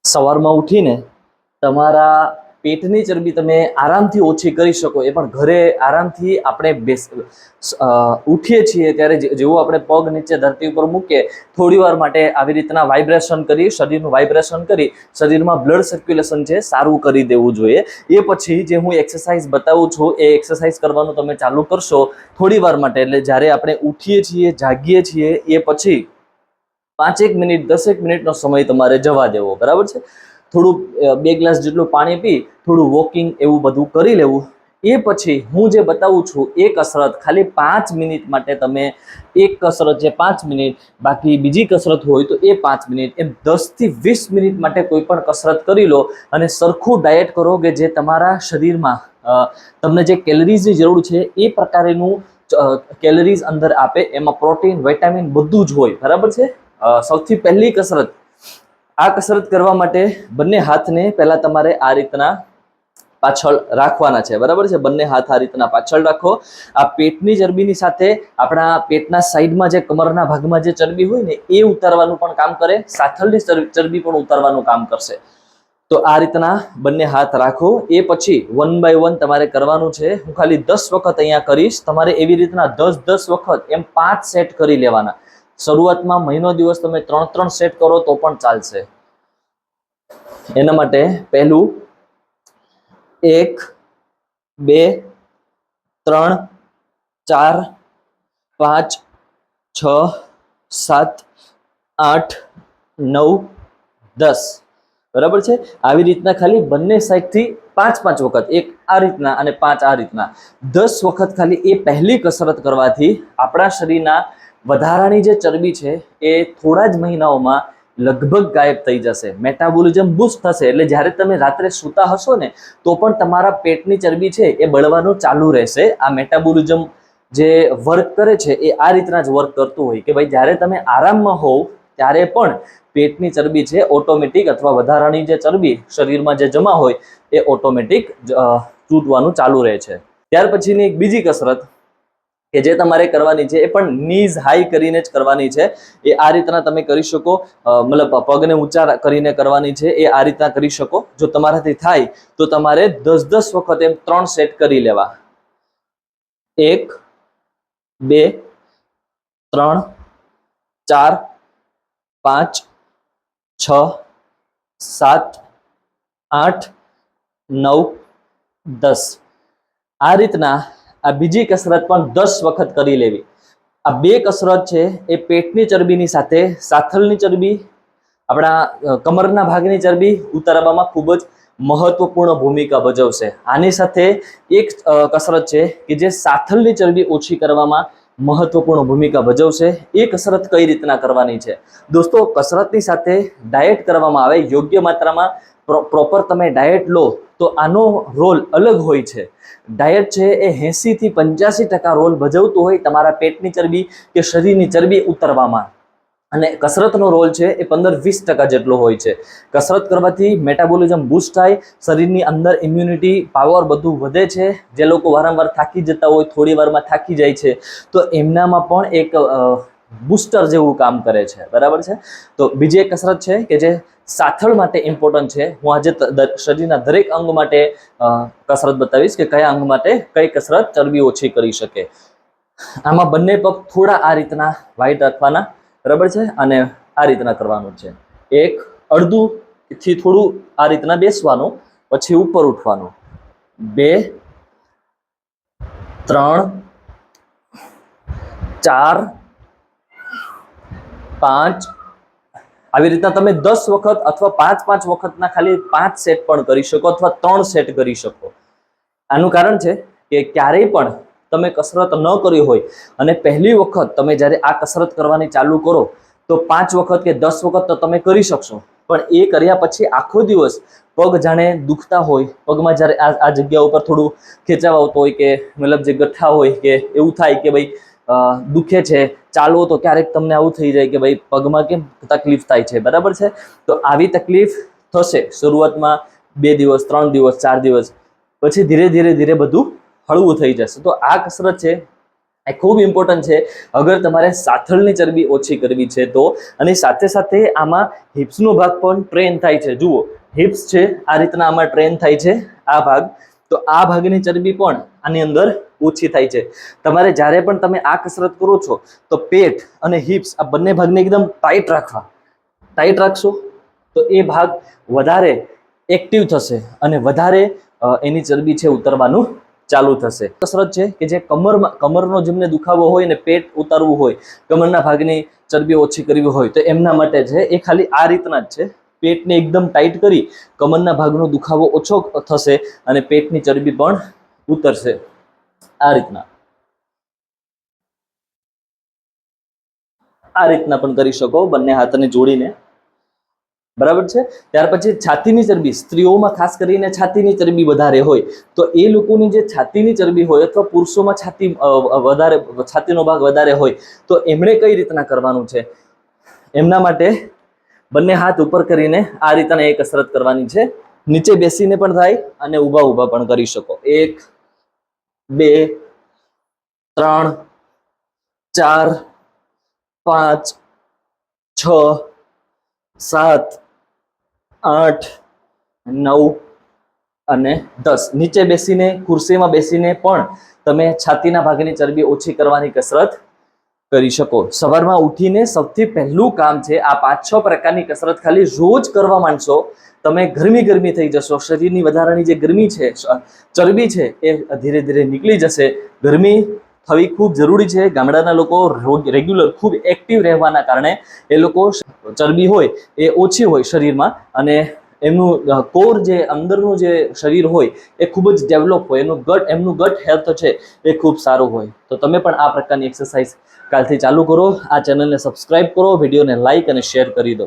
સવારમાં ઉઠીને તમારા પેટની ચરબી તમે આરામથી ઓછી કરી શકો, એ પણ ઘરે આરામથી આપણે ઉઠીએ છીએ ત્યારે જેવું આપણે પગ નીચે ધરતી ઉપર મૂકીએ, થોડી વાર માટે આવી રીતના વાઇબ્રેશન કરી, શરીરનું વાઇબ્રેશન કરી શરીરમાં બ્લડ સર્ક્યુલેશન છે સારું કરી દેવું જોઈએ. એ પછી જે હું એક્સરસાઇઝ બતાવું છું એ એક્સરસાઇઝ કરવાનું તમે ચાલુ કરશો થોડી વાર માટે, એટલે જ્યારે આપણે ઉઠીએ છીએ, જાગીએ છીએ એ પછી 5 મિનિટ 10 મિનિટનો સમય તમારે જવા દેવો, બરાબર છે. થોડું 2 ગ્લાસ જેટલું પાણી પી, થોડું વોકિંગ એવું બધું કરી લેવું. એ પછી હું જે બતાવું છું એ કસરત ખાલી 5 મિનિટ માટે તમે એક કસરત છે 5 મિનિટ, બાકી બીજી કસરત હોય તો એ 5 મિનિટ, એમ 10 થી 20 મિનિટ માટે કોઈ પણ કસરત કરી લો અને સરખું ડાયટ કરો કે જે તમારા શરીરમાં તમને જે કેલરીઝની જરૂર છે એ પ્રકારેનું કેલરીઝ અંદર આપે, એમાં પ્રોટીન, વિટામિન બધું જ હોય, બરાબર છે. સૌથી પહેલી કસરત, આ કસરત કરવા માટે બંને હાથને પહેલા તમારે આ રીતના પાછળ રાખવાના છે, બરાબર છે. બંને હાથ આ રીતના પાછળ રાખો. આ પેટની ચરબીની સાથે આપણા પેટના સાઈડમાં જે કમરના ભાગમાં જે ચરબી હોય ને એ ઉતારવાનું પણ કામ કરે, સાથળની ચરબી પણ ઉતારવાનું કામ કરશે. તો આ રીતના બંને હાથ રાખો. એ પછી 1 by 1 તમારે કરવાનું છે. હું ખાલી 10 વખત અહીંયા કરીશ, તમારે એવી રીતના 10 વખત એમ 5 સેટ કરી લેવાના. શરૂઆતમાં મહિનો દિવસ તમે 3 સેટ કરો તો પણ ચાલશે. એના માટે પહેલું 1 2 3 4 5 6 7 8 9 10, બરાબર છે. આવી રીતના ખાલી બંને સાઈડથી 5 વખત, એક આ રીતના અને 5 આ રીતના 10 વખત ખાલી એ પહેલી કસરત કરવાથી આપણા શરીરના વધારાની જે ચરબી છે એ થોડા જ મહિનાઓમાં લગભગ ગાયબ થઈ જશે. મેટાબોલિઝમ બૂસ્ટ થશે, એટલે જ્યારે તમે રાત્રે સૂતા હશો ને તો પણ તમારા પેટની ચરબી છે એ બળવાનું ચાલુ રહેશે. આ મેટાબોલિઝમ જે વર્ક કરે છે એ આ રીતના જ વર્ક કરતું હોય કે ભાઈ જ્યારે તમે આરામમાં હોવ ત્યારે પણ પેટની ચરબી છે ઓટોમેટિક, અથવા વધારાની જે ચરબી શરીરમાં જે જમા હોય એ ઓટોમેટિક તૂટવાનું ચાલુ રહે છે. ત્યાર પછીની એક બીજી કસરત કે જે તમારે કરવાની છે એ પણ નીઝ હાઈ કરીને જ કરવાની છે. એ આ રીતના તમે કરી શકો, મતલબ પગને ઊંચા કરીને કરવાની છે. એ આ રીતના કરી શકો. જો તમારાથી થાય તો તમારે 10 વખત એમ 3 સેટ કરી લેવા. 1 2 3 4 5 6 7 8 9 10. આ રીતના આ બીજી કસરત પણ 10 વખત કરી લેવી. આ બે કસરત છે એ પેટની ચરબીની સાથે સાથળની ચરબી, આપણા કમરના ભાગની ચરબી ઉતારવામાં ખૂબ જ મહત્વપૂર્ણ ભૂમિકા ભજવશે. આની સાથે એક કસરત છે કે જે સાથળની ચરબી ઓછી કરવામાં મહત્વપૂર્ણ ભૂમિકા ભજવશે. એ કસરત કઈ રીતના કરવાની છે દોસ્તો? કસરતની સાથે ડાયટ કરવામાં આવે, યોગ્ય માત્રામાં પ્રોપર તમે ડાયટ લો તો આનો રોલ અલગ હોય છે. ડાયટ છે એ 80 થી 85% રોલ ભજવતું હોય તમારા પેટની ચરબી કે શરીરની ચરબી ઉતારવામાં, અને કસરતનો રોલ છે એ 15-20% જેટલો હોય છે. કસરત કરવાથી મેટાબોલિઝમ બૂસ્ટ થાય, શરીરની અંદર ઇમ્યુનિટી પાવર બધું વધે છે. જે લોકો વારંવાર થાકી જતા હોય, થોડી વારમાં થાકી જાય છે, તો એમનામાં પણ એક બૂસ્ટર જેવું કામ કરે છે, બરાબર છે. તો બીજી એક કસરત છે કે જે સાથળ માટે ઇમ્પોર્ટન્ટ છે. હું આજે શરીરના દરેક અંગ માટે કસરત બતાવીશ કે કયા અંગ માટે કઈ કસરત ચરબી ઓછી કરી શકે. આમાં બંને પગ થોડા આ રીતના વાઇટ રાખવાના, બરાબર છે, અને આ રીતના કરવાનું છે. એક અડધું થી થોડું આ રીતના બેસવાનું, પછી ઉપર ઉઠવાનું. 2 3 4 5 આવી રીતના તમે 10 વખત અથવા 5 વખતના ખાલી 5 સેટ પણ કરી શકો, અથવા 3 સેટ કરી શકો. આનું કારણ છે કે ક્યારેય પણ તમે કસરત ન કરી હોય અને પહેલી વખત તમે જ્યારે આ કસરત કરવાની ચાલુ કરો તો 5 વખત કે 10 વખત તો તમે કરી શકશો, પણ એ કર્યા પછી આખો દિવસ પગ જાણે દુખતા હોય, પગમાં જ્યારે આ જગ્યા ઉપર થોડું ખેંચાવ આવતો હોય કે મતલબ જે ગઠ્ઠા હોય કે એવું થાય કે ભાઈ દુખે છે, ચાલવો તો ક્યારેક તમને આવું થઈ જાય કે ભાઈ પગમાં કેમ તકલીફ થાય છે, બરાબર છે. તો આવી તકલીફ થશે શરૂઆતમાં 2 દિવસ 3 દિવસ 4 દિવસ, પછી ધીરે ધીરે બધું હળવું થઈ જશે. તો આ કસરત છે એ ખૂબ ઇમ્પોર્ટન્ટ છે અગર તમારે સાથળની ચરબી ઓછી કરવી છે તો. અને સાથે સાથે આમાં હિપ્સનો ભાગ પણ ટ્રેન થાય છે. જુઓ, હિપ્સ છે આ રીતના આમાં ટ્રેન થાય છે આ ભાગ, તો આ ભાગની ચરબી પણ આની અંદર ઓછી થાય છે. તમારે જ્યારે પણ તમે આ કસરત કરો છો તો પેટ અને હિપ્સ આ બંને ભાગને એકદમ ટાઈટ રાખવા. ટાઈટ રાખશો તો એ ભાગ વધારે એક્ટિવ થશે અને વધારે એની ચરબી છે ઉતરવાનું ચાલુ થશે. કસરત છે કે જે કમરનો જેમને દુખાવો હોય ને પેટ ઉતારવું હોય, કમરના ભાગની ચરબી ઓછી કરવી હોય તો એમના માટે છે એ ખાલી આ રીતના જ છે. પેટને એકદમ ટાઈટ કરી કમરના ભાગનો દુખાવો ઓછો થશે અને પેટની ચરબી પણ ઉતરશે આ રીતના. આ રીતના પણ કરી શકો બંને હાથને જોડીને, બરાબર છે. ત્યાર પછી છાતીની ચરબી, સ્ત્રીઓમાં ખાસ કરીને છાતીની ચરબી વધારે હોય તો એ લોકોની જે છાતીની ચરબી હોય અથવા પુરુષોમાં છાતીનો ભાગ વધારે હોય તો એમણે કઈ રીતના કરવાનું છે, એમના માટે બંને હાથ ઉપર કરીને આ રીતના એ કસરત કરવાની છે. નીચે બેસીને પણ થાય અને ઊભા પણ કરી શકો. 1 2 3 4 5 6 7 8 9 અને 10. નીચે બેસીને ખુરશીમાં બેસીને પણ તમે છાતીના ભાગની ચરબી ઓછી કરવાની કસરત કરી શકો. સવારમાં ઉઠીને સૌથી પહેલું કામ છે આ 5-6 પ્રકારની કસરત ખાલી રોજ કરવા માંડશો તમે ગરમી થઈ જશો. શરીરની વધારાની જે ગરમી છે, ચરબી છે એ ધીરે ધીરે નીકળી જશે. ગરમી થવી ખૂબ જરૂરી છે. ગામડાના લોકો રેગ્યુલર ખૂબ એક્ટિવ રહેવાના કારણે એ લોકો ચરબી હોય એ ઓછી હોય શરીરમાં અને એમનું કોર જે અંદરનું જે શરીર હોય એ ખૂબ જ ડેવલપ હોય, એમનું ગટ હેલ્થ છે એ ખૂબ સારું હોય. તો તમે પણ આ પ્રકારની એક્સરસાઇઝ કાલથી ચાલુ કરો. આ ચેનલને સબસ્ક્રાઇબ કરો, વિડીયોને લાઇક અને શેર કરી દો.